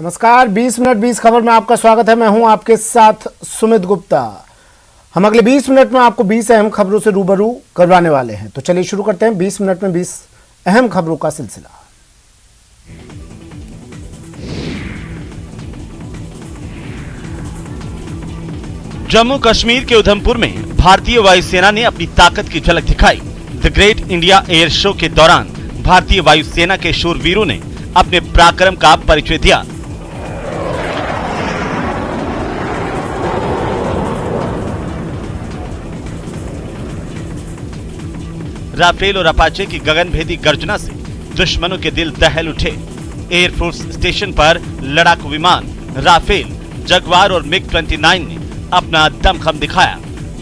नमस्कार, 20 मिनट 20 खबर में आपका स्वागत है। मैं हूं आपके साथ सुमित गुप्ता। हम अगले 20 मिनट में आपको 20 अहम खबरों से रूबरू करवाने वाले हैं। तो चलिए शुरू करते हैं 20 मिनट में 20 अहम खबरों का सिलसिला। जम्मू कश्मीर के उधमपुर में भारतीय वायुसेना ने अपनी ताकत की झलक दिखाई। The great India air show के दौरान भारतीय वायुसेना के शूरवीरों ने अपने पराक्रम का परिचय दिया। राफेल और अपाचे की गगनभेदी गर्जना से दुश्मनों के दिल दहल उठे। एयरफोर्स स्टेशन पर लड़ाकू विमान राफेल, जगुआर और मिग 29 ने अपना दमखम दिखाया।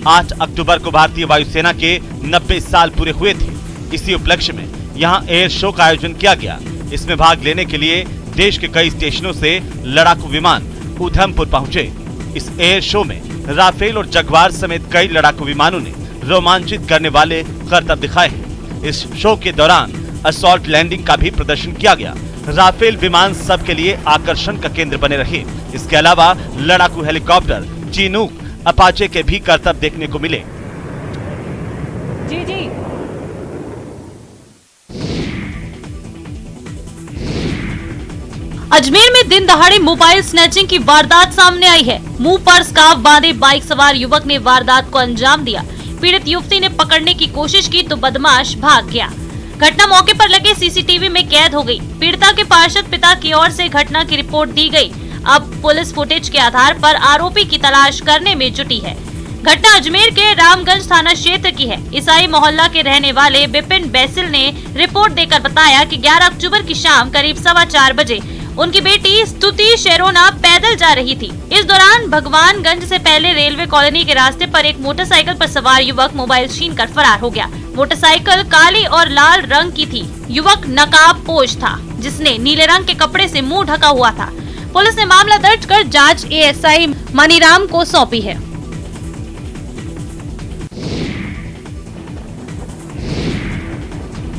8 अक्टूबर को भारतीय वायुसेना के 90 साल पूरे हुए थे। इसी उपलक्ष्य में यहां एयर शो का आयोजन किया गया। इसमें भाग लेने के लिए देश के कई स्टेशनों से लड़ाकू विमान उधमपुर पहुंचे। इस एयर शो में राफेल और जगुआर समेत कई लड़ाकू विमानों ने रोमांचित करने वाले करतब दिखाए हैं। इस शो के दौरान असॉल्ट लैंडिंग का भी प्रदर्शन किया गया। राफेल विमान सबके लिए आकर्षण का केंद्र बने रहे। इसके अलावा लड़ाकू हेलीकॉप्टर, चिनूक, अपाचे के भी करतब देखने को मिले। जी अजमेर में दिन दहाड़े मोबाइल स्नैचिंग की वारदात सामने आई है। मुंह पर स्कार्फ बांधे बाइक सवार युवक ने वारदात को अंजाम दिया। पीड़ित युवती ने पकड़ने की कोशिश की तो बदमाश भाग गया। घटना मौके पर लगे सीसीटीवी में कैद हो गई। पीड़िता के पार्षद पिता की ओर से घटना की रिपोर्ट दी गई। अब पुलिस फुटेज के आधार पर आरोपी की तलाश करने में जुटी है। घटना अजमेर के रामगंज थाना क्षेत्र की है। ईसाई मोहल्ला के रहने वाले बिपिन बैसिल ने रिपोर्ट देकर बताया कि 11 अक्टूबर की शाम करीब 4:15 बजे उनकी बेटी स्तुति शेरोना पैदल जा रही थी। इस दौरान भगवानगंज से पहले रेलवे कॉलोनी के रास्ते पर एक मोटरसाइकिल पर सवार युवक मोबाइल छीन कर फरार हो गया। मोटरसाइकिल काली और लाल रंग की थी। युवक नकाबपोश था, जिसने नीले रंग के कपड़े से मुंह ढका हुआ था। पुलिस ने मामला दर्ज कर जांच एएसआई मनीराम को सौंपी है।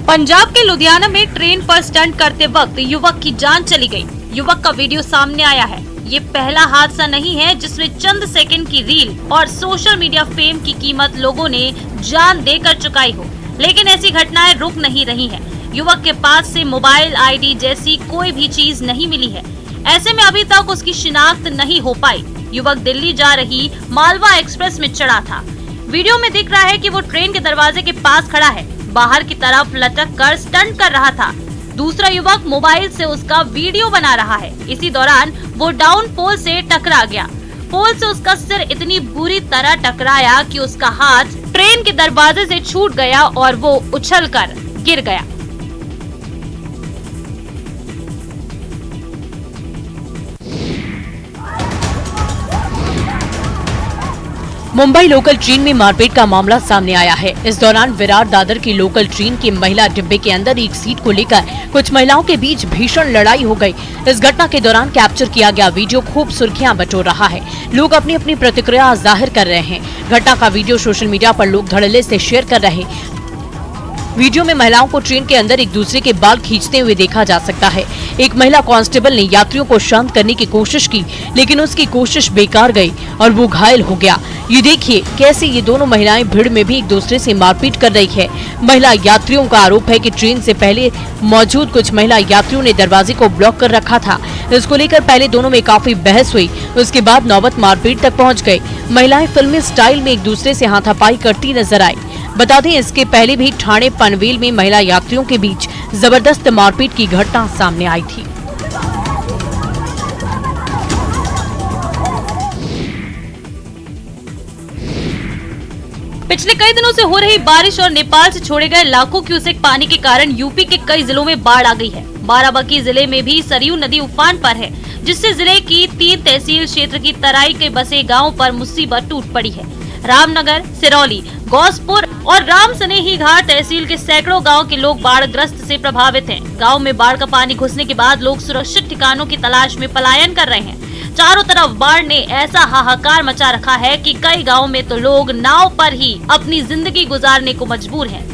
पंजाब के लुधियाना में ट्रेन पर स्टंट करते वक्त युवक की जान चली गई। युवक का वीडियो सामने आया है। ये पहला हादसा नहीं है जिसमें चंद सेकंड की रील और सोशल मीडिया फेम की कीमत लोगों ने जान देकर चुकाई हो, लेकिन ऐसी घटनाएं रुक नहीं रही हैं। युवक के पास से मोबाइल, आईडी जैसी कोई भी चीज नहीं मिली है। ऐसे में अभी तक उसकी शिनाख्त नहीं हो पाई। युवक दिल्ली जा रही मालवा एक्सप्रेस में चढ़ा था। वीडियो में दिख रहा है कि वो ट्रेन के दरवाजे के पास खड़ा है, बाहर की तरफ लटक कर स्टंट कर रहा था। दूसरा युवक मोबाइल से उसका वीडियो बना रहा है। इसी दौरान वो डाउन पोल से टकरा गया। पोल से उसका सिर इतनी बुरी तरह टकराया कि उसका हाथ ट्रेन के दरवाजे से छूट गया और वो उछलकर गिर गया। मुंबई लोकल ट्रेन में मारपीट का मामला सामने आया है। इस दौरान विरार दादर की लोकल ट्रेन के महिला डिब्बे के अंदर एक सीट को लेकर कुछ महिलाओं के बीच भीषण लड़ाई हो गई। इस घटना के दौरान कैप्चर किया गया वीडियो खूब सुर्खियां बटोर रहा है। लोग अपनी अपनी प्रतिक्रिया जाहिर कर रहे हैं। घटना का वीडियो सोशल मीडिया पर लोग धड़ल्ले से शेयर कर रहे हैं। वीडियो में महिलाओं को ट्रेन के अंदर एक दूसरे के बाल खींचते हुए देखा जा सकता है। एक महिला कांस्टेबल ने यात्रियों को शांत करने की कोशिश की, लेकिन उसकी कोशिश बेकार गई और वो घायल हो गया। ये देखिए कैसे ये दोनों महिलाएं भीड़ में भी एक दूसरे से मारपीट कर रही है। महिला यात्रियों का आरोप है कि ट्रेन से पहले मौजूद कुछ महिला यात्रियों ने दरवाजे को ब्लॉक कर रखा था। इसको लेकर पहले दोनों में काफी बहस हुई, उसके बाद नौबत मारपीट तक पहुँच गयी। महिलाएं फिल्मी स्टाइल में एक दूसरे से हाथापाई करती नजर आई। बता दें, इसके पहले भी ठाणे पनवेल में महिला यात्रियों के बीच जबरदस्त मारपीट की घटना सामने आई थी। पिछले कई दिनों से हो रही बारिश और नेपाल से छोड़े गए लाखों क्यूसेक पानी के कारण यूपी के कई जिलों में बाढ़ आ गई है। बाराबंकी जिले में भी सरयू नदी उफान पर है, जिससे जिले की 3 तहसील क्षेत्र की तराई के बसे गाँव पर मुसीबत टूट पड़ी है। रामनगर, सिरौली, गौसपुर और राम सनेही घाट तहसील के सैकड़ों गांव के लोग बाढ़ ग्रस्त से प्रभावित हैं। गांव में बाढ़ का पानी घुसने के बाद लोग सुरक्षित ठिकानों की तलाश में पलायन कर रहे हैं। चारों तरफ बाढ़ ने ऐसा हाहाकार मचा रखा है कि कई गांवों में तो लोग नाव पर ही अपनी जिंदगी गुजारने को मजबूर हैं।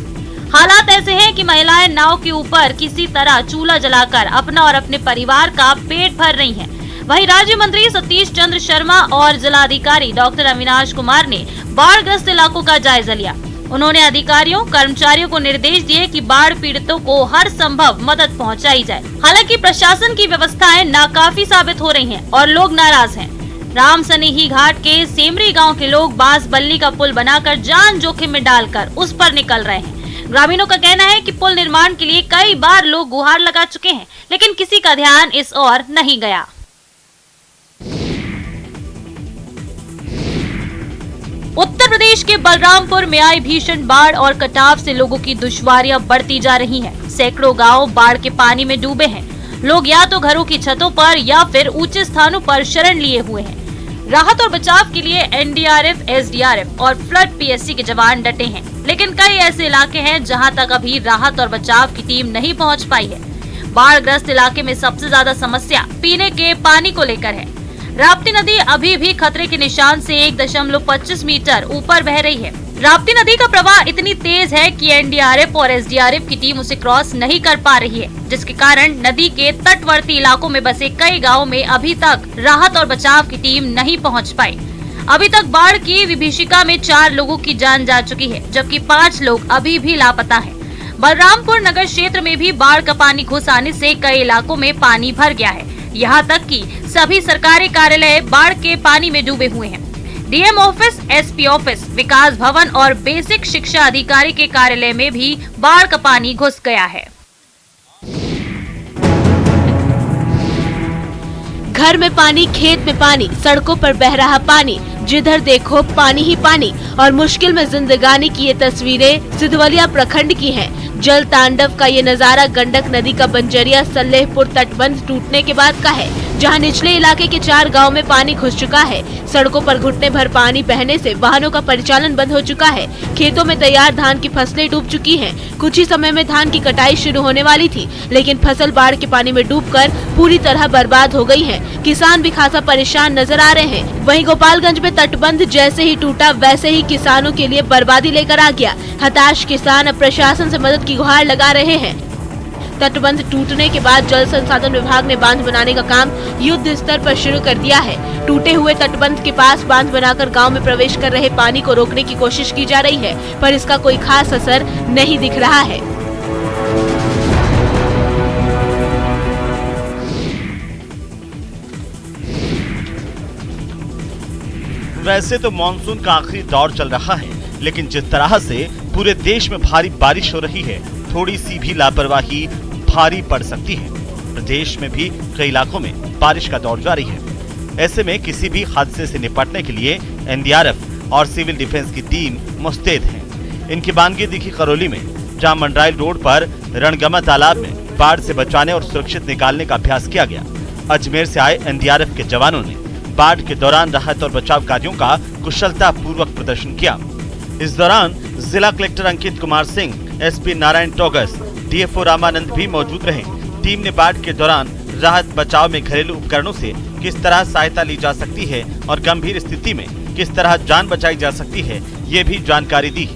हालात ऐसे हैं कि महिलाएं नाव के ऊपर किसी तरह चूल्हा जलाकर अपना और अपने परिवार का पेट भर रही हैं। वहीं राज्य मंत्री सतीश चंद्र शर्मा और जिलाधिकारी डॉक्टर अविनाश कुमार ने बाढ़ग्रस्त इलाकों का जायजा लिया। उन्होंने अधिकारियों कर्मचारियों को निर्देश दिए कि बाढ़ पीड़ितों को हर संभव मदद पहुंचाई जाए। हालांकि प्रशासन की व्यवस्थाएं नाकाफी साबित हो रही हैं और लोग नाराज हैं। रामसनेही घाट के सेमरी गांव के लोग बांस बल्ली का पुल बनाकर जान जोखिम में डालकर उस पर निकल रहे हैं। ग्रामीणों का कहना है कि पुल निर्माण के लिए कई बार लोग गुहार लगा चुके हैं, लेकिन किसी का ध्यान इस ओर नहीं गया। उत्तर प्रदेश के बलरामपुर में आई भीषण बाढ़ और कटाव से लोगों की दुश्वारियां बढ़ती जा रही हैं। सैकड़ों गांव बाढ़ के पानी में डूबे हैं। लोग या तो घरों की छतों पर या फिर ऊंचे स्थानों पर शरण लिए हुए हैं। राहत और बचाव के लिए एनडीआरएफ, एसडीआरएफ और फ्लड पीएससी के जवान डटे हैं, लेकिन कई ऐसे इलाके हैं जहां तक अभी राहत और बचाव की टीम नहीं पहुंच पाई है। बाढ़ग्रस्त इलाके में सबसे ज्यादा समस्या पीने के पानी को लेकर है। राप्ती नदी अभी भी खतरे के निशान से 1.25 मीटर ऊपर बह रही है। राप्ती नदी का प्रवाह इतनी तेज है कि एनडीआरएफ और एसडीआरएफ की टीम उसे क्रॉस नहीं कर पा रही है, जिसके कारण नदी के तटवर्ती इलाकों में बसे कई गांवों में अभी तक राहत और बचाव की टीम नहीं पहुंच पाई। अभी तक बाढ़ की विभीषिका में 4 लोगों की जान जा चुकी है, जबकि 5 लोग अभी भी लापता हैं। बलरामपुर नगर क्षेत्र में भी बाढ़ का पानी घुस आने से कई इलाकों में पानी भर गया है। यहाँ तक कि सभी सरकारी कार्यालय बाढ़ के पानी में डूबे हुए हैं। डीएम ऑफिस, एसपी ऑफिस, विकास भवन और बेसिक शिक्षा अधिकारी के कार्यालय में भी बाढ़ का पानी घुस गया है। घर में पानी, खेत में पानी, सड़कों पर बह रहा पानी, जिधर देखो पानी ही पानी और मुश्किल में जिंदगानी की ये तस्वीरें सिधवलिया प्रखंड की हैं। जल तांडव का ये नजारा गंडक नदी का बंजरिया सल्लेहपुर तटबंध टूटने के बाद का है, जहां निचले इलाके के 4 गांव में पानी घुस चुका है। सड़कों पर घुटने भर पानी बहने से वाहनों का परिचालन बंद हो चुका है। खेतों में तैयार धान की फसलें डूब चुकी हैं। कुछ ही समय में धान की कटाई शुरू होने वाली थी, लेकिन फसल बाढ़ के पानी में डूबकर पूरी तरह बर्बाद हो गई है। किसान भी खासा परेशान नजर आ रहे हैं। वहीं गोपालगंज में तटबंध जैसे ही टूटा वैसे ही किसानों के लिए बर्बादी लेकर आ गया। हताश किसान अब प्रशासन से मदद की गुहार लगा रहे हैं। तटबंध टूटने के बाद जल संसाधन विभाग ने बांध बनाने का काम युद्ध स्तर पर शुरू कर दिया है। टूटे हुए तटबंध के पास बांध बनाकर गांव में प्रवेश कर रहे पानी को रोकने की कोशिश की जा रही है, पर इसका कोई खास असर नहीं दिख रहा है। वैसे तो मानसून का आखिरी दौर चल रहा है, लेकिन जिस तरह से पूरे देश में भारी बारिश हो रही है, थोड़ी सी भी लापरवाही भारी पड़ सकती है। प्रदेश में भी कई इलाकों में बारिश का दौर जारी है। ऐसे में किसी भी हादसे से निपटने के लिए एनडीआरएफ और सिविल डिफेंस की टीम मुस्तैद है। इनकी बानगी दिखी करौली में, जहां मंडराइल रोड पर रणगमा तालाब में बाढ़ से बचाने और सुरक्षित निकालने का अभ्यास किया गया। अजमेर से आए एनडीआरएफ के जवानों ने बाढ़ के दौरान राहत और बचाव कार्यों का कुशलता पूर्वक प्रदर्शन किया। इस दौरान जिला collector Ankit Kumar Singh, SP Narayan Togas, DFO Ramanand भी मौजूद रहे। टीम ने बाढ़ के दौरान राहत बचाव में घरेलू उपकरणों से किस तरह सहायता ली जा सकती है और गंभीर स्थिति में किस तरह जान बचाई जा सकती है, ये भी जानकारी दी।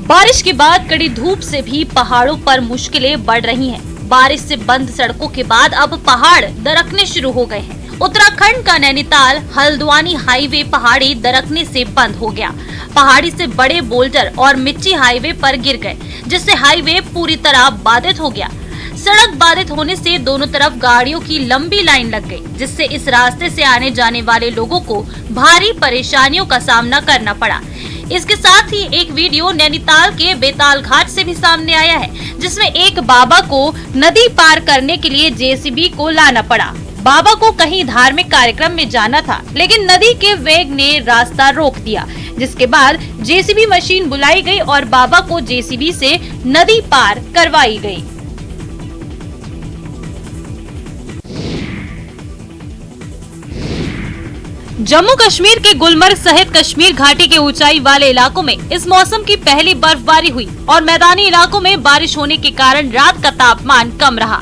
बारिश के बाद कड़ी धूप से भी पहाड़ों पर मुश्किलें बढ़ रही हैं। बारिश से बंद सड़कों के बाद अब पहाड़ दरकने शुरू हो गए हैं। उत्तराखंड का नैनीताल हल्द्वानी हाईवे पहाड़ी दरकने से बंद हो गया। पहाड़ी से बड़े बोल्डर और मिट्टी हाईवे पर गिर गए, जिससे हाईवे पूरी तरह बाधित हो गया। सड़क बाधित होने से दोनों तरफ गाड़ियों की लंबी लाइन लग गई, जिससे इस रास्ते से आने जाने वाले लोगों को भारी परेशानियों का सामना करना पड़ा। इसके साथ ही एक वीडियो नैनीताल के बेताल घाट से भी सामने आया है, जिसमें एक बाबा को नदी पार करने के लिए जेसीबी को लाना पड़ा। बाबा को कहीं धार्मिक कार्यक्रम में जाना था, लेकिन नदी के वेग ने रास्ता रोक दिया, जिसके बाद जेसीबी मशीन बुलाई गई और बाबा को जेसीबी से नदी पार करवाई गई। जम्मू कश्मीर के गुलमर्ग सहित कश्मीर घाटी के ऊंचाई वाले इलाकों में इस मौसम की पहली बर्फबारी हुई और मैदानी इलाकों में बारिश होने के कारण रात का तापमान कम रहा।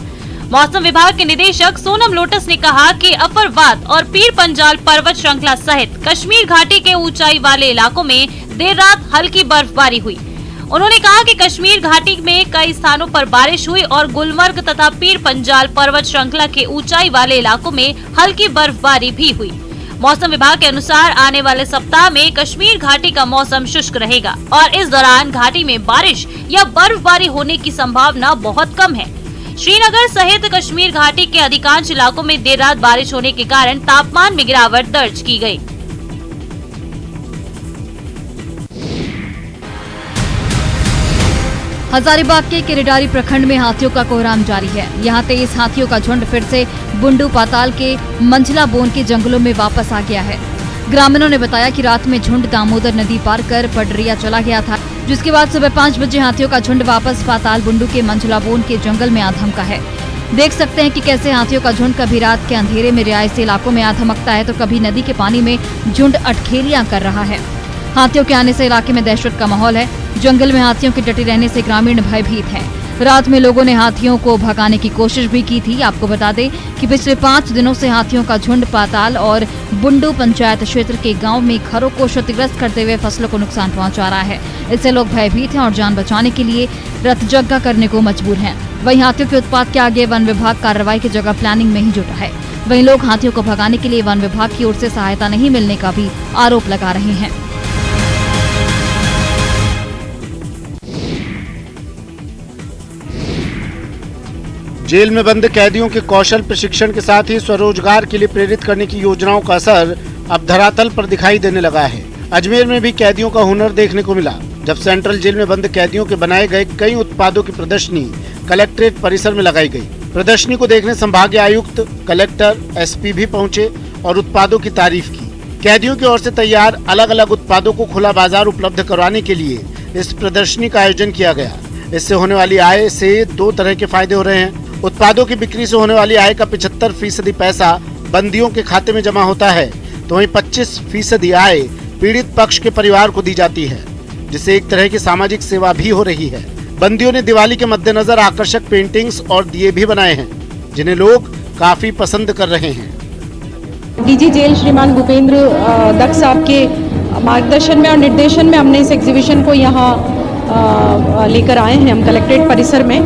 मौसम विभाग के निदेशक सोनम लोटस ने कहा कि अपरवाद और पीर पंजाल पर्वत श्रृंखला सहित कश्मीर घाटी के ऊंचाई वाले इलाकों में देर रात हल्की बर्फबारी हुई। उन्होंने कहा कि कश्मीर घाटी में कई स्थानों पर बारिश हुई और गुलमर्ग तथा पीर पंजाल पर्वत श्रृंखला के ऊंचाई वाले इलाकों में हल्की बर्फबारी भी हुई। मौसम विभाग के अनुसार आने वाले सप्ताह में कश्मीर घाटी का मौसम शुष्क रहेगा और इस दौरान घाटी में बारिश या बर्फबारी होने की संभावना बहुत कम है। श्रीनगर सहित कश्मीर घाटी के अधिकांश इलाकों में देर रात बारिश होने के कारण तापमान में गिरावट दर्ज की गई। हजारीबाग के किरेडारी प्रखंड में हाथियों का कोहराम जारी है। यहाँ 23 हाथियों का झुंड फिर से बुंडू पाताल के मंझला बोन के जंगलों में वापस आ गया है। ग्रामीणों ने बताया कि रात में झुंड दामोदर नदी पार कर पडरिया चला गया था, जिसके बाद सुबह 5 बजे हाथियों का झुंड वापस पाताल बुंडू के मंझला बोन के जंगल में आ धमका है। देख सकते हैं कि कैसे हाथियों का झुंड कभी रात के अंधेरे में रिहायशी इलाकों में आ धमकता है तो कभी नदी के पानी में झुंड अटखेलियां कर रहा है। हाथियों के आने से इलाके में दहशत का माहौल है। जंगल में हाथियों के डटे रहने से ग्रामीण भयभीत हैं। रात में लोगों ने हाथियों को भगाने की कोशिश भी की थी। आपको बता दें कि पिछले 5 दिनों से हाथियों का झुंड पाताल और बुंडू पंचायत क्षेत्र के गांव में घरों को क्षतिग्रस्त करते हुए फसलों को नुकसान पहुंचा रहा है। इससे लोग भयभीत हैं और जान बचाने के लिए रतजग्गा करने को मजबूर हैं। वहीं हाथियों के उत्पात के आगे वन विभाग कार्रवाई की जगह प्लानिंग में ही जुटा है। वहीं लोग हाथियों को भगाने के लिए वन विभाग की ओर से सहायता नहीं मिलने का भी आरोप लगा रहे हैं। जेल में बंद कैदियों के कौशल प्रशिक्षण के साथ ही स्वरोजगार के लिए प्रेरित करने की योजनाओं का असर अब धरातल पर दिखाई देने लगा है। अजमेर में भी कैदियों का हुनर देखने को मिला, जब सेंट्रल जेल में बंद कैदियों के बनाए गए कई उत्पादों की प्रदर्शनी कलेक्ट्रेट परिसर में लगाई गई। प्रदर्शनी को देखने संभागीय आयुक्त, कलेक्टर, एसपी भी पहुंचे और उत्पादों की तारीफ की। कैदियों की ओर से तैयार अलग अलग उत्पादों को खुला बाजार उपलब्ध करवाने के लिए इस प्रदर्शनी का आयोजन किया गया। इससे होने वाली आय से 2 तरह के फायदे हो रहे हैं। उत्पादों की बिक्री से होने वाली आय का 75% पैसा बंदियों के खाते में जमा होता है, तो वहीं 25% आय पीड़ित पक्ष के परिवार को दी जाती है, जिससे एक तरह की सामाजिक सेवा भी हो रही है। बंदियों ने दिवाली के मद्देनजर आकर्षक पेंटिंग्स और दिए भी बनाए हैं, जिन्हें लोग काफी पसंद कर रहे हैं। डीजी जेल श्रीमान भूपेंद्र दक्ष साहब के मार्गदर्शन में और निर्देशन में हमने इस एग्जीबिशन को यहाँ लेकर आए हैं हम कलेक्ट्रेट परिसर में।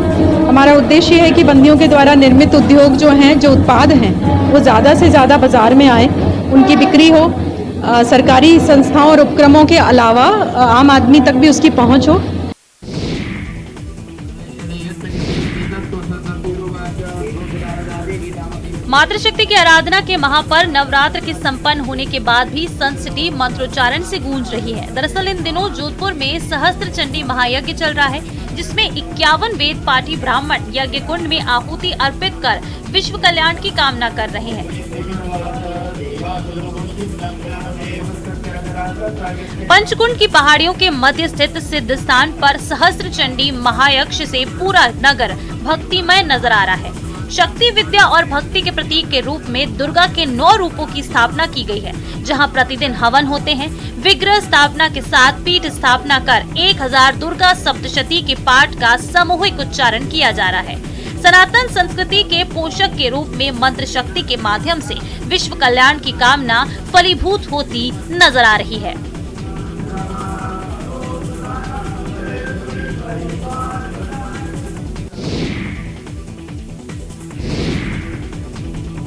हमारा उद्देश्य है कि बंदियों के द्वारा निर्मित उद्योग जो हैं, जो उत्पाद हैं, वो ज़्यादा से ज़्यादा बाजार में आए, उनकी बिक्री हो, सरकारी संस्थाओं और उपक्रमों के अलावा आम आदमी तक भी उसकी पहुंच हो। मातृशक्ति की आराधना के महापर्व नवरात्र के संपन्न होने के बाद भी सन सिटी मंत्रोच्चारण से गूंज रही है। दरअसल इन दिनों जोधपुर में सहस्त्र चंडी महायज्ञ चल रहा है, जिसमें 51 वेद पाठी ब्राह्मण यज्ञ कुंड में आहुति अर्पित कर विश्व कल्याण की कामना कर रहे हैं। पंचकुंड की पहाड़ियों के मध्य स्थित सिद्ध स्थान पर सहस्त्र चंडी महायज्ञ से पूरा नगर भक्तिमय नजर आ रहा है। शक्ति, विद्या और भक्ति के प्रतीक के रूप में दुर्गा के 9 रूपों की स्थापना की गई है, जहां प्रतिदिन हवन होते हैं। विग्रह स्थापना के साथ पीठ स्थापना कर 1000 दुर्गा सप्तशती के पाठ का सामूहिक उच्चारण किया जा रहा है। सनातन संस्कृति के पोषक के रूप में मंत्र शक्ति के माध्यम से विश्व कल्याण की कामना फलीभूत होती नजर आ रही है।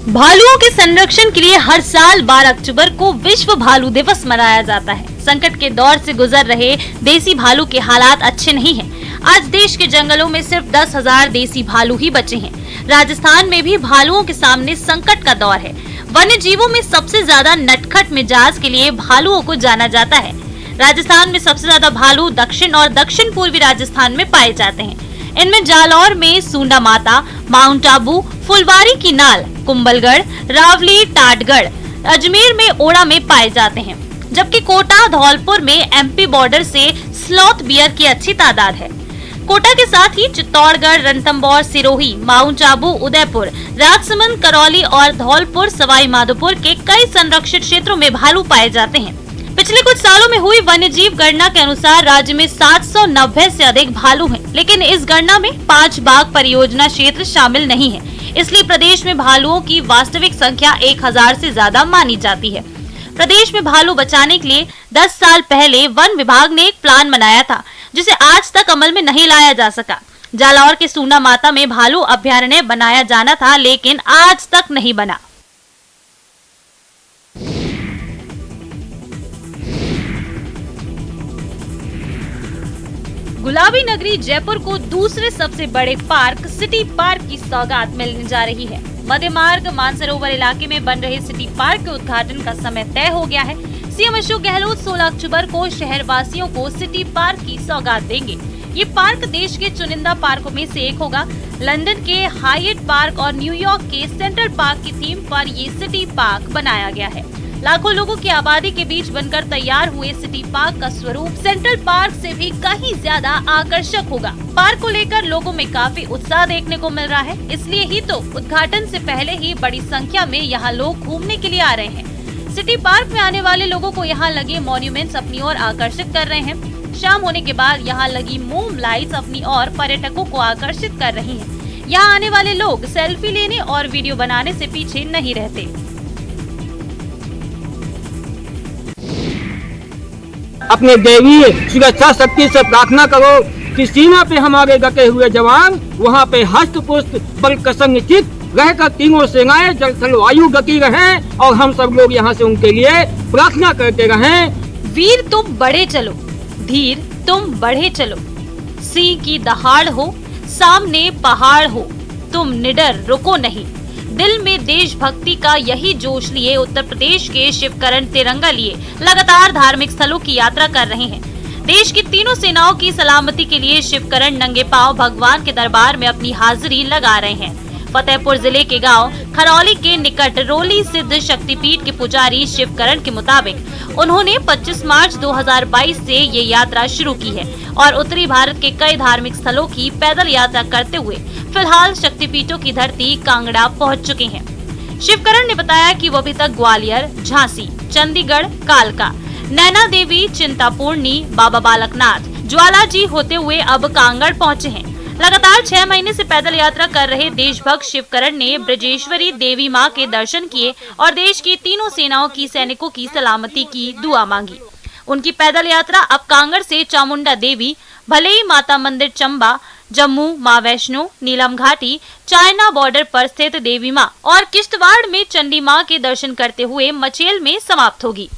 भालुओं के संरक्षण के लिए हर साल 12 अक्टूबर को विश्व भालू दिवस मनाया जाता है। संकट के दौर से गुजर रहे देसी भालू के हालात अच्छे नहीं हैं। आज देश के जंगलों में सिर्फ 10,000 देसी भालू ही बचे हैं। राजस्थान में भी भालुओं के सामने संकट का दौर है। वन्य जीवों में सबसे ज्यादा नटखट मिजाज के लिए भालुओं को जाना जाता है। राजस्थान में सबसे ज्यादा भालू दक्षिण और दक्षिण पूर्वी राजस्थान में पाए जाते हैं। इनमें जालौर में सूंडा माता, माउंट आबू, फुलवारी की नाल, कुंभलगढ़, रावली, टाटगढ़, अजमेर में ओड़ा में पाए जाते हैं, जबकि कोटा, धौलपुर में एमपी बॉर्डर से स्लॉथ बियर की अच्छी तादाद है। कोटा के साथ ही चित्तौड़गढ़, रणथंभौर, सिरोही, माउंट आबू, उदयपुर, राजसमंद, करौली और धौलपुर, सवाई माधोपुर के कई संरक्षित क्षेत्रों में भालू पाए जाते हैं। पिछले कुछ सालों में हुई वन्यजीव गणना के अनुसार राज्य में 790 से अधिक भालू हैं, लेकिन इस गणना में 5 बाघ परियोजना क्षेत्र शामिल नहीं है। इसलिए प्रदेश में भालुओं की वास्तविक संख्या 1000 से ज्यादा मानी जाती है। प्रदेश में भालू बचाने के लिए 10 साल पहले वन विभाग ने एक प्लान बनाया था, जिसे आज तक अमल में नहीं लाया जा सका। जालौर के सूना माता में भालू अभयारण्य बनाया जाना था, लेकिन आज तक नहीं बना। गुलाबी नगरी जयपुर को दूसरे सबसे बड़े पार्क सिटी पार्क की सौगात मिलने जा रही है। मध्य मार्ग मानसरोवर इलाके में बन रहे सिटी पार्क के उद्घाटन का समय तय हो गया है। सीएम अशोक गहलोत 16 अक्टूबर को शहर वासियों को सिटी पार्क की सौगात देंगे। ये पार्क देश के चुनिंदा पार्कों में से एक होगा। लंदन के हाइएट पार्क और न्यूयॉर्क के सेंट्रल पार्क की थीम पर ये सिटी पार्क बनाया गया है। लाखों लोगों की आबादी के बीच बनकर तैयार हुए सिटी पार्क का स्वरूप सेंट्रल पार्क से भी कहीं ज्यादा आकर्षक होगा। पार्क को लेकर लोगों में काफी उत्साह देखने को मिल रहा है, इसलिए ही तो उद्घाटन से पहले ही बड़ी संख्या में यहाँ लोग घूमने के लिए आ रहे हैं। सिटी पार्क में आने वाले लोगों को यहाँ लगे मॉन्यूमेंट्स अपनी ओर आकर्षित कर रहे हैं। शाम होने के बाद यहाँ लगी मून लाइट्स अपनी ओर पर्यटकों को आकर्षित कर रही हैं। यहाँ आने वाले लोग सेल्फी लेने और वीडियो बनाने से पीछे नहीं रहते। अपने देवी सुरक्षा शक्ति से प्रार्थना करो कि सीमा पे हमारे डटे हुए जवान वहाँ पे हस्त पुष्ट बल कसंचित रहकर तीनों सेनाएं जल थल वायु गति रहें और हम सब लोग यहाँ से उनके लिए प्रार्थना करते रहें। वीर तुम बढ़े चलो, धीर तुम बढ़े चलो, सिंह की दहाड़ हो, सामने पहाड़ हो, तुम निडर रुको नहीं। दिल में देशभक्ति का यही जोश लिए उत्तर प्रदेश के शिवकरण तिरंगा लिए लगातार धार्मिक स्थलों की यात्रा कर रहे हैं। देश की तीनों सेनाओं की सलामती के लिए शिवकरण नंगे पांव भगवान के दरबार में अपनी हाजिरी लगा रहे हैं। फतेहपुर जिले के गांव खरौली के निकट रोली सिद्ध शक्तिपीठ के पुजारी शिवकरण के मुताबिक उन्होंने 25 मार्च 2022 से ये यात्रा शुरू की है और उत्तरी भारत के कई धार्मिक स्थलों की पैदल यात्रा करते हुए फिलहाल शक्तिपीठों की धरती कांगड़ा पहुंच चुके हैं। शिवकरण ने बताया कि वो अभी तक ग्वालियर, झांसी, चंडीगढ़, कालका, नैना देवी, चिंतापूर्णी, बाबा बालकनाथ, ज्वालाजी होते हुए अब कांगड़ पहुंचे हैं। लगातार 6 महीने से पैदल यात्रा कर रहे देशभक्त शिवकरण ने ब्रजेश्वरी देवी मां के दर्शन किए और देश की तीनों सेनाओं की सैनिकों की सलामती की दुआ मांगी। उनकी पैदल यात्रा अब कांगड़ से चामुंडा देवी, भलेई माता मंदिर चंबा, जम्मू मां वैष्णो, नीलम घाटी, चाइना बॉर्डर पर स्थित देवी मां और किश्तवाड़ में चंडी मां के दर्शन करते हुए मचेल में समाप्त होगी।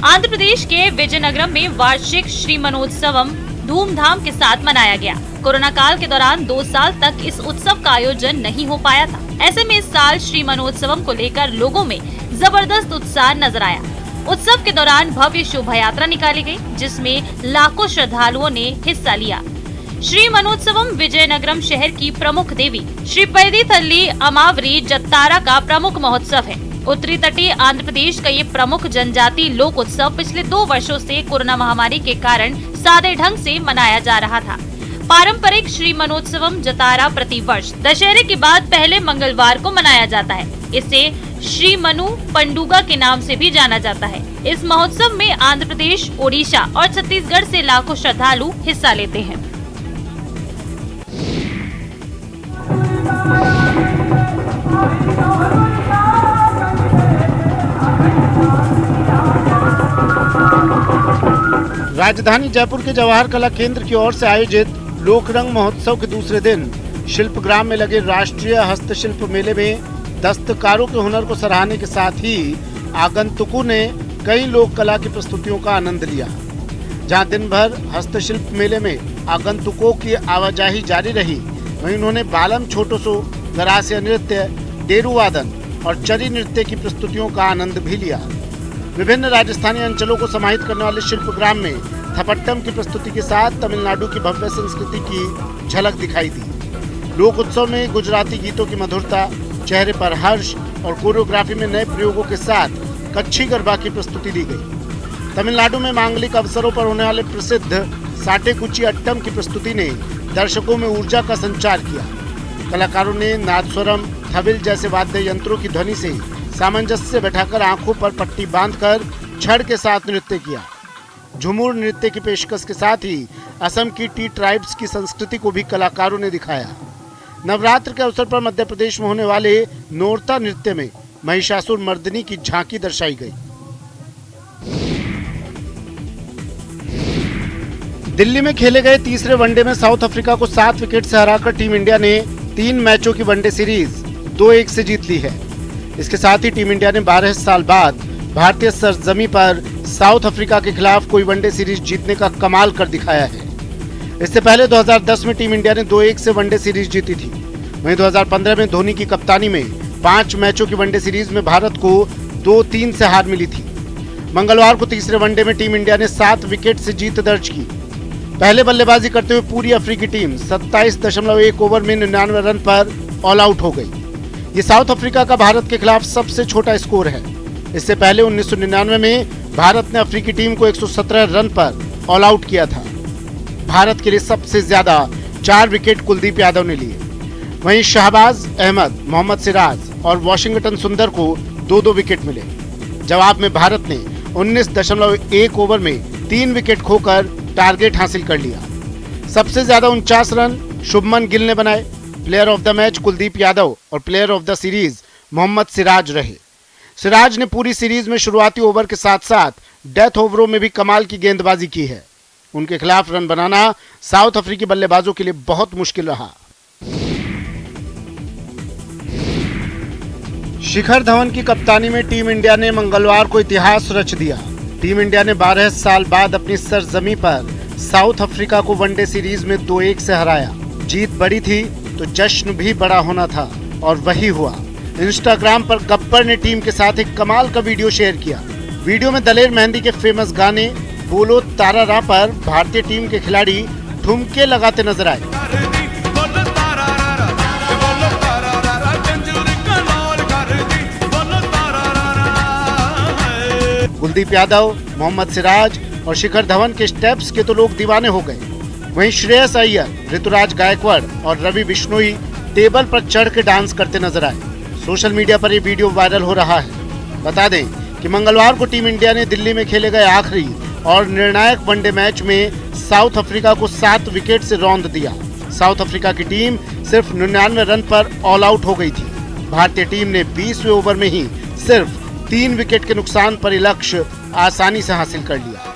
आंध्र प्रदेश के विजयनगरम में वार्षिक श्री मनोत्सवम धूमधाम के साथ मनाया गया। कोरोना काल के दौरान 2 साल तक इस उत्सव का आयोजन नहीं हो पाया था। ऐसे में इस साल श्री मनोत्सवम को लेकर लोगों में जबरदस्त उत्साह नजर आया। उत्सव के दौरान भव्य शोभा यात्रा निकाली गई, जिसमें लाखों श्रद्धालुओं ने हिस्सा लिया। श्री मनोत्सवम विजयनगरम शहर की प्रमुख देवी श्री पैदी तल्ली अमावरी जत्तारा का प्रमुख महोत्सव है। उत्तरी तटीय आंध्र प्रदेश का ये प्रमुख जनजाति लोक उत्सव पिछले 2 वर्षों से कोरोना महामारी के कारण सादे ढंग से मनाया जा रहा था। पारंपरिक श्री मनोत्सवम जतारा प्रति वर्ष दशहरे के बाद पहले मंगलवार को मनाया जाता है। इसे श्री मनु पंडुगा के नाम से भी जाना जाता है। इस महोत्सव में आंध्र प्रदेश, ओडिशा और छत्तीसगढ़ से लाखों श्रद्धालु हिस्सा लेते हैं। राजधानी जयपुर के जवाहर कला केंद्र की ओर से आयोजित लोकरंग महोत्सव के दूसरे दिन शिल्पग्राम में लगे राष्ट्रीय हस्तशिल्प मेले में दस्तकारों के हुनर को सराहने के साथ ही आगंतुकों ने कई लोक कला की प्रस्तुतियों का आनंद लिया। जहां दिन भर हस्तशिल्प मेले में आगंतुकों की आवाजाही जारी रही, वहीं उन्होंने बालम छोटोसो, गरासिया नृत्य, डेरू वादन और चरी नृत्य की प्रस्तुतियों का आनंद भी लिया। विभिन्न राजस्थानी अंचलों को समाहित करने वाले शिल्पग्राम में थपट्टम की प्रस्तुति के साथ तमिलनाडु की भव्य संस्कृति की झलक दिखाई दी। लोक उत्सव में गुजराती गीतों की मधुरता, चेहरे पर हर्ष और कोरियोग्राफी में नए प्रयोगों के साथ कच्छी गरबा की प्रस्तुति दी गई। तमिलनाडु में मांगलिक अवसरों पर होने वाले प्रसिद्ध साटेकुची अट्टम की प्रस्तुति ने दर्शकों में ऊर्जा का संचार किया। कलाकारों ने नादस्वरम, थविल जैसे वाद्य यंत्रों की ध्वनि से सामंजस्य बैठाकर आंखों पर पट्टी बांधकर छड़ के साथ नृत्य किया। झूमर नृत्य की पेशकश के साथ ही असम की टी ट्राइब्स की संस्कृति को भी कलाकारों ने दिखाया। नवरात्र के अवसर पर मध्य प्रदेश में होने वाले नोरता नृत्य में महिषासुर मर्दिनी की झांकी दर्शाई गई। दिल्ली में खेले गए तीसरे वनडे में साउथ अफ्रीका को 7 विकेट से हराकर टीम इंडिया ने 3 मैचों की वनडे सीरीज 2-1 से जीत ली है। इसके साथ ही टीम इंडिया ने 12 साल बाद भारतीय सरजमी पर साउथ अफ्रीका के खिलाफ कोई वनडे सीरीज जीतने का कमाल कर दिखाया है। इससे पहले 2010 में टीम इंडिया ने 2-1 से वनडे सीरीज जीती थी। वहीं 2015 में धोनी की कप्तानी में 5 मैचों की वनडे सीरीज में भारत को 2-3 से हार मिली थी। मंगलवार को तीसरे वनडे में टीम इंडिया ने 7 विकेट से जीत दर्ज की। पहले बल्लेबाजी करते हुए पूरी अफ्रीकी टीम 27.1 ओवर में 99 रन पर ऑल आउट हो गई। ये साउथ अफ्रीका का भारत के खिलाफ सबसे छोटा स्कोर है। इससे पहले 1999 में भारत ने अफ्रीकी टीम को 117 रन पर ऑल आउट किया था। भारत के लिए सबसे ज्यादा 4 विकेट कुलदीप यादव ने लिए। वहीं शहबाज अहमद, मोहम्मद सिराज और वाशिंगटन सुंदर को 2-2 विकेट मिले। जवाब में भारत ने 19.1 ओवर में 3 विकेट खोकर टारगेट हासिल कर लिया। सबसे ज्यादा 49 रन शुभमन गिल ने बनाए। Player of the match Kuldeep Yadav और player of the series Mohammed Siraj रहे। सिराज ने पूरी सीरीज में शुरुआती ओवर के साथ साथ डेथ ओवरों में भी कमाल की गेंदबाजी की है। उनके खिलाफ रन बनाना साउथ अफ्रीकी बल्लेबाजों के लिए बहुत मुश्किल रहा। शिखर धवन की कप्तानी में टीम इंडिया ने मंगलवार को इतिहास रच दिया। टीम इंडिया ने 12 साल बाद अपनी सरजमी पर साउथ अफ्रीका को वनडे सीरीज में 2-1 से हराया। जीत बड़ी थी तो जश्न भी बड़ा होना था और वही हुआ। इंस्टाग्राम पर गब्बर ने टीम के साथ एक कमाल का वीडियो शेयर किया। वीडियो में दलेर मेहंदी के फेमस गाने बोलो तारारा पर भारतीय टीम के खिलाड़ी ठुमके लगाते नजर आए। कुलदीप यादव, मोहम्मद सिराज और शिखर धवन के स्टेप्स के तो लोग दीवाने हो गए। वहीं श्रेयस अय्यर, ऋतुराज गायकवाड़ और रवि बिश्नोई टेबल पर चढ़ के डांस करते नजर आए। सोशल मीडिया पर ये वीडियो वायरल हो रहा है। बता दें कि मंगलवार को टीम इंडिया ने दिल्ली में खेले गए आखिरी और निर्णायक वनडे मैच में साउथ अफ्रीका को 7 विकेट से रौंद दिया। साउथ अफ्रीका की टीम सिर्फ 99 रन पर ऑल आउट हो गई थी। भारतीय टीम ने 20वें ओवर में ही सिर्फ 3 विकेट के नुकसान पर यह लक्ष्य आसानी से हासिल कर लिया।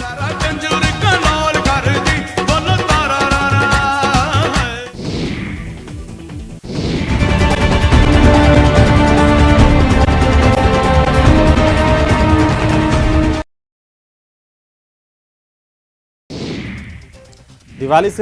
दिवाली से